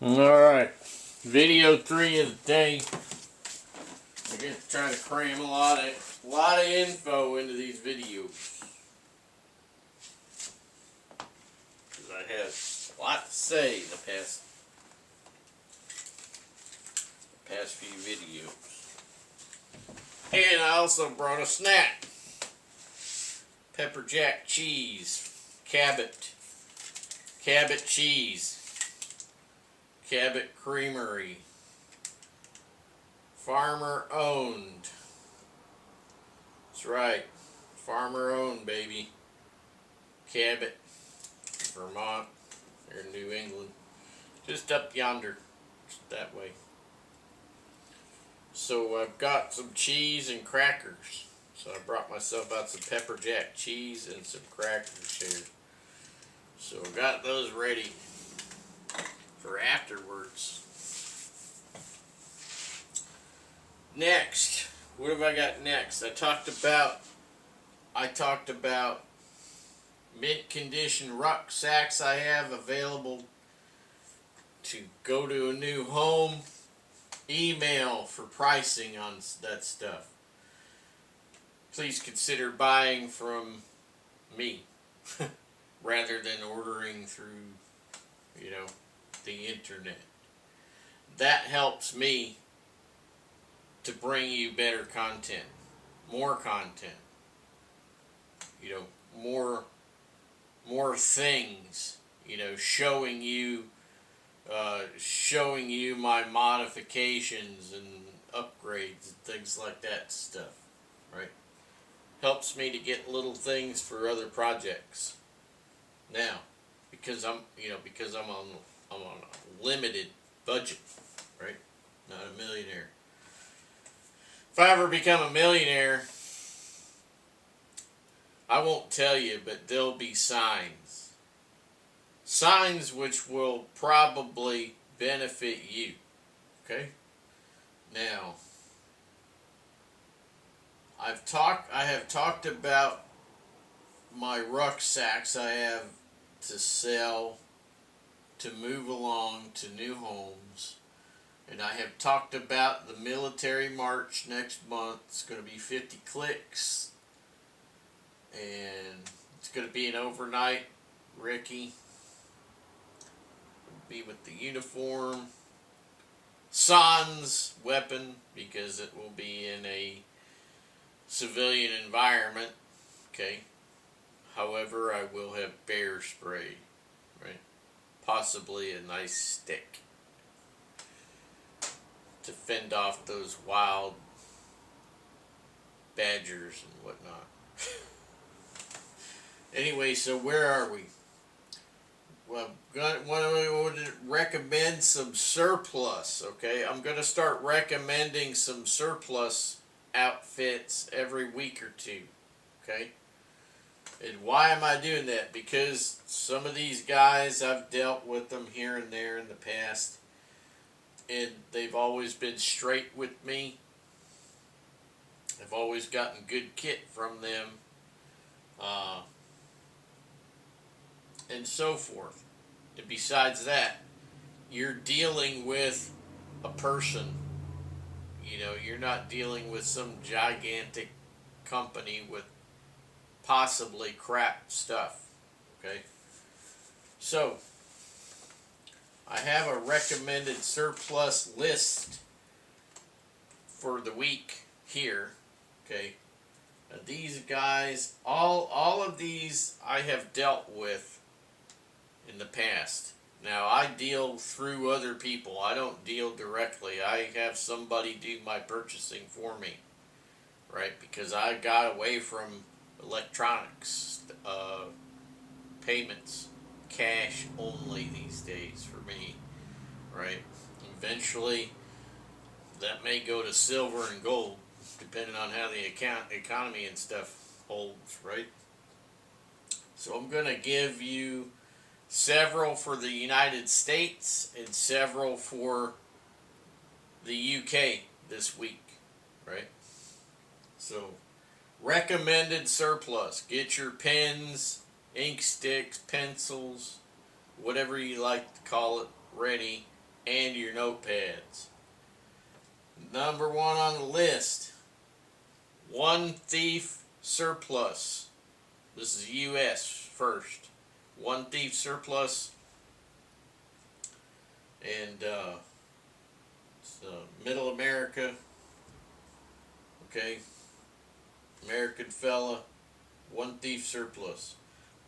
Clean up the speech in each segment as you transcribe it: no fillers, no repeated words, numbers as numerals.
Alright, video 3 of the day. I'm going to try to cram a lot of info into these videos, because I have a lot to say the past few videos. And I also brought a snack. Pepper jack cheese, Cabot cheese, Cabot Creamery, farmer owned. That's right, farmer owned, baby. Cabot, Vermont, or New England, just up yonder, just that way. So I've got some cheese and crackers. So I brought myself out some pepper jack cheese and some crackers here. So I got those ready for afterwards. Next, what have I got next? I talked about mint condition rucksacks I have available to go to a new home. Email for pricing on that stuff. Please consider buying from me rather than ordering through, the internet. That helps me to bring you better content, more content, more things, showing you my modifications and upgrades and things like that stuff, right? Helps me to get little things for other projects. Now, because I'm on a limited budget, right? Not a millionaire. If I ever become a millionaire, I won't tell you, but there'll be signs. Signs which will probably benefit you. Okay? Now, I have talked about my rucksacks I have to sell to move along to new homes. And I have talked about the military march next month. It's going to be 50 clicks. And it's going to be an overnight Ricky. Be with the uniform. Sans weapon, because it will be in a civilian environment. Okay. However, I will have bear spray, right? Possibly a nice stick to fend off those wild badgers and whatnot. Anyway, so where are we? Well, I want to recommend some surplus, okay? I'm going to start recommending some surplus outfits every week or two, okay? And why am I doing that? Because some of these guys, I've dealt with them here and there in the past, and they've always been straight with me. I've always gotten good kit from them, and so forth. And besides that, you're dealing with a person. You're not dealing with some gigantic company with possibly crap stuff. Okay? So, I have a recommended surplus list for the week here. Okay? Now these guys, all of these I have dealt with in the past. Now I deal through other people. I don't deal directly. I have somebody do my purchasing for me, right? Because I got away from electronics, payments, cash only these days for me, right? Eventually, that may go to silver and gold, depending on how the economy and stuff holds, right? So I'm going to give you several for the United States and several for the UK this week, right? So, recommended surplus. Get your pens, ink sticks, pencils, whatever you like to call it, ready and your notepads. Number one on the list, One Thief Surplus. This is U.S. first. One Thief Surplus, and it's Middle America. Okay, American fella, One Thief Surplus.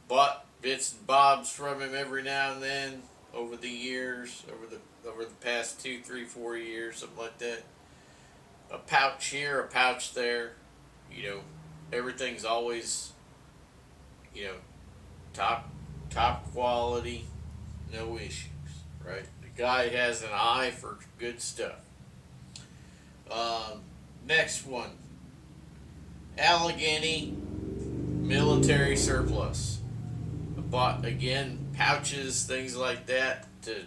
Bought bits and bobs from him every now and then over the years, over the past 2, 3, 4 years, something like that. A pouch here, a pouch there. You know, everything's always, you know, top quality, no issues, right? The guy has an eye for good stuff. Next one, Allegheny Military Surplus. I bought, again, pouches, things like that to,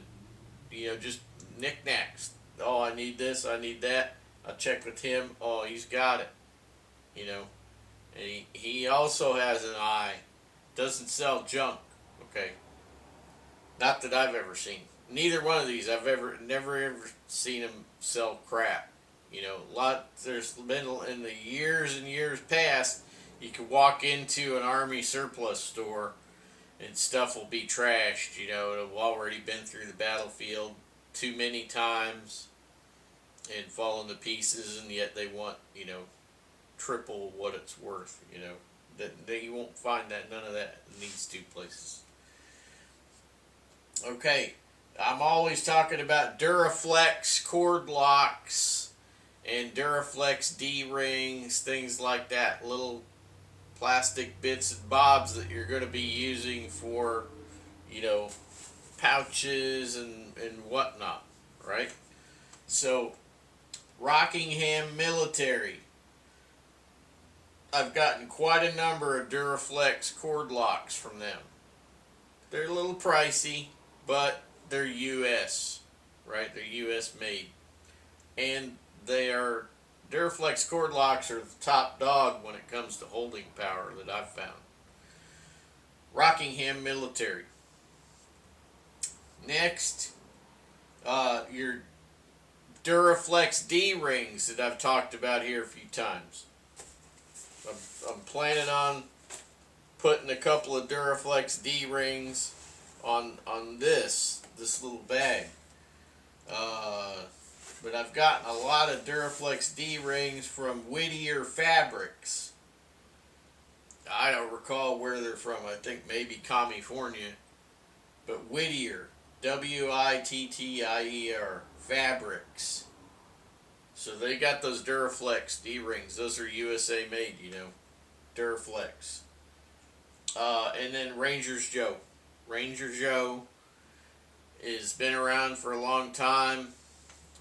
just knickknacks. Oh, I need this, I need that. I check with him. Oh, he's got it. And he also has an eye. Doesn't sell junk. Okay. Not that I've ever seen. Neither one of these I've never ever seen him sell crap. There's been in the years and years past, you could walk into an army surplus store and stuff will be trashed. It'll already been through the battlefield too many times and fallen to pieces, and yet they want, triple what it's worth. That you won't find that, none of that in these two places. Okay, I'm always talking about Duraflex cord locks and Duraflex D-rings, things like that, little plastic bits and bobs that you're going to be using for, pouches and whatnot, right? So, Rockingham Military. I've gotten quite a number of Duraflex cord locks from them. They're a little pricey, but they're U.S., right? They're U.S. made. And Duraflex cord locks are the top dog when it comes to holding power that I've found. Rockingham Military. Next, your Duraflex D-rings that I've talked about here a few times. I'm planning on putting a couple of Duraflex D-rings on this little bag. But I've gotten a lot of Duraflex D-rings from Whittier Fabrics. I don't recall where they're from. I think maybe California. But Whittier, Wittier Fabrics. So they got those Duraflex D-rings. Those are USA made, Duraflex. And then Ranger's Joe. Ranger Joe has been around for a long time.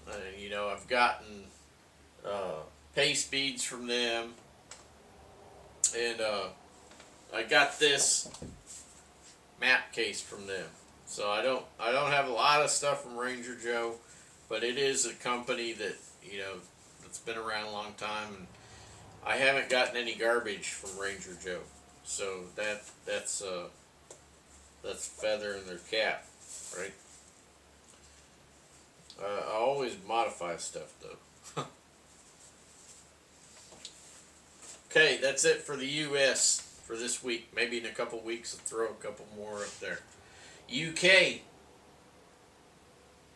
I've gotten paste beads from them. And I got this map case from them. So I don't have a lot of stuff from Ranger Joe, but it is a company that that's been around a long time, and I haven't gotten any garbage from Ranger Joe. So that's feather in their cap, right? I always modify stuff though. Okay, that's it for the U.S. for this week. Maybe in a couple weeks I'll throw a couple more up there. UK,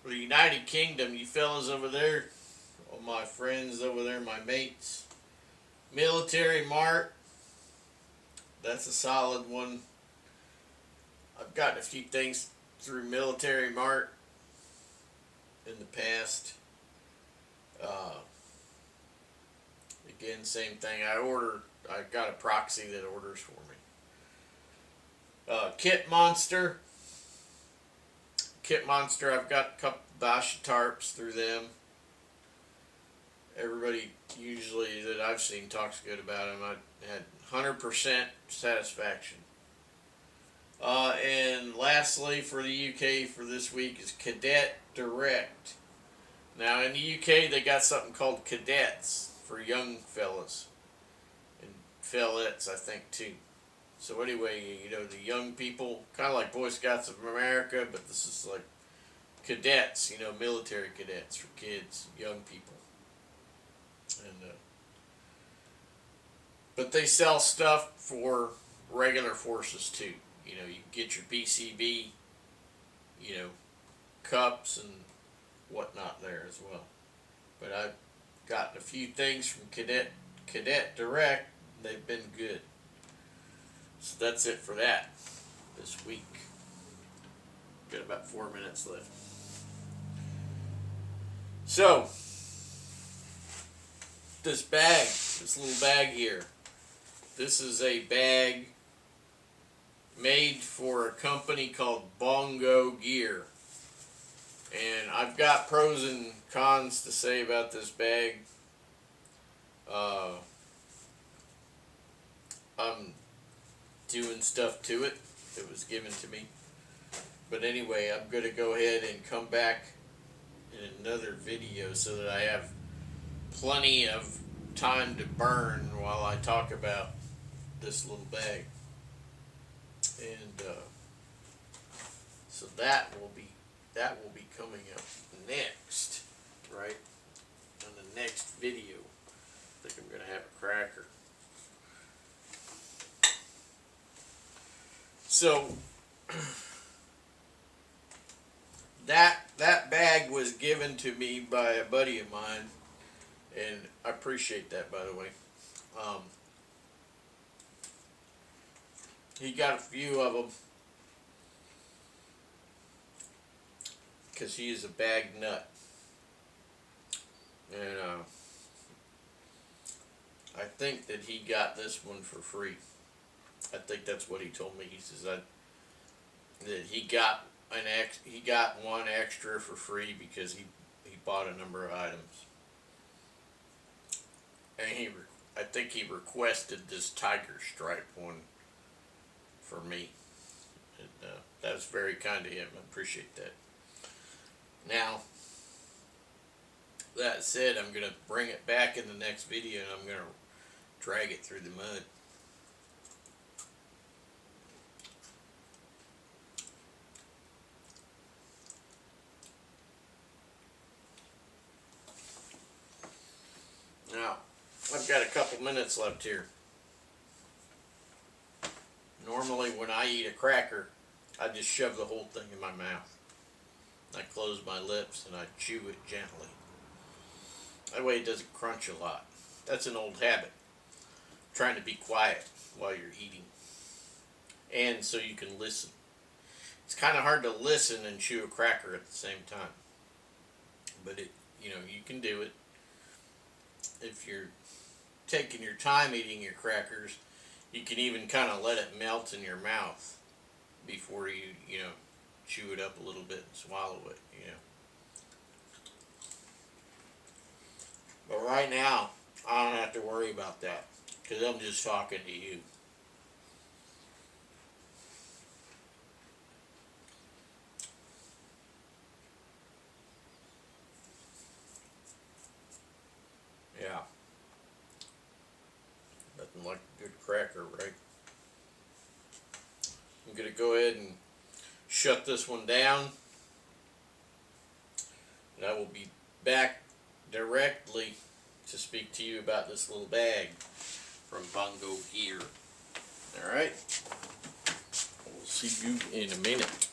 for the United Kingdom, you fellas over there, all my friends over there, my mates. Military Mart, that's a solid one. I've gotten a few things through Military Mart in the past. Again, same thing. I got a proxy that orders for me. Kit Monster. I've got a couple Bosch tarps through them. Everybody usually that I've seen talks good about them. I had 100% satisfaction. And lastly, for the UK for this week is Cadet Direct. Now in the UK they got something called cadets for young fellas and fellettes, I think, too. So anyway, the young people, kind of like Boy Scouts of America, but this is like cadets, you know, military cadets, for kids, young people. And but they sell stuff for regular forces too. You know, you can get your BCB, you know, cups and whatnot there as well. But I've gotten a few things from Cadet Direct. They've been good. So that's it for that this week. Got about 4 minutes left. So this bag, this little bag here, this is a bag made for a company called Bongo Gear. And I've got pros and cons to say about this bag. I'm doing stuff to it. It was given to me. But anyway, I'm going to go ahead and come back in another video so that I have plenty of time to burn while I talk about this little bag. And so that will be coming up next, right? On the next video. I think I'm going to have a cracker. So that bag was given to me by a buddy of mine, and I appreciate that, by the way. He got a few of them because he is a bag nut, and I think that he got this one for free. I think that's what he told me. He says that he got one extra for free because he bought a number of items, and I think he requested this tiger stripe one for me. And that was very kind of him. I appreciate that. Now, that said, I'm going to bring it back in the next video, and I'm going to drag it through the mud. Now, I've got a couple minutes left here. Normally, when I eat a cracker, I just shove the whole thing in my mouth. I close my lips and I chew it gently. That way it doesn't crunch a lot. That's an old habit. Trying to be quiet while you're eating. And so you can listen. It's kind of hard to listen and chew a cracker at the same time. But you can do it. If you're taking your time eating your crackers, you can even kind of let it melt in your mouth before you chew it up a little bit and swallow it, But right now, I don't have to worry about that because I'm just talking to you. Yeah. Nothing like a good cracker, right? I'm going to go ahead and shut this one down. And I will be back directly to speak to you about this little bag from Bongo Gear. Alright? We'll see you in a minute.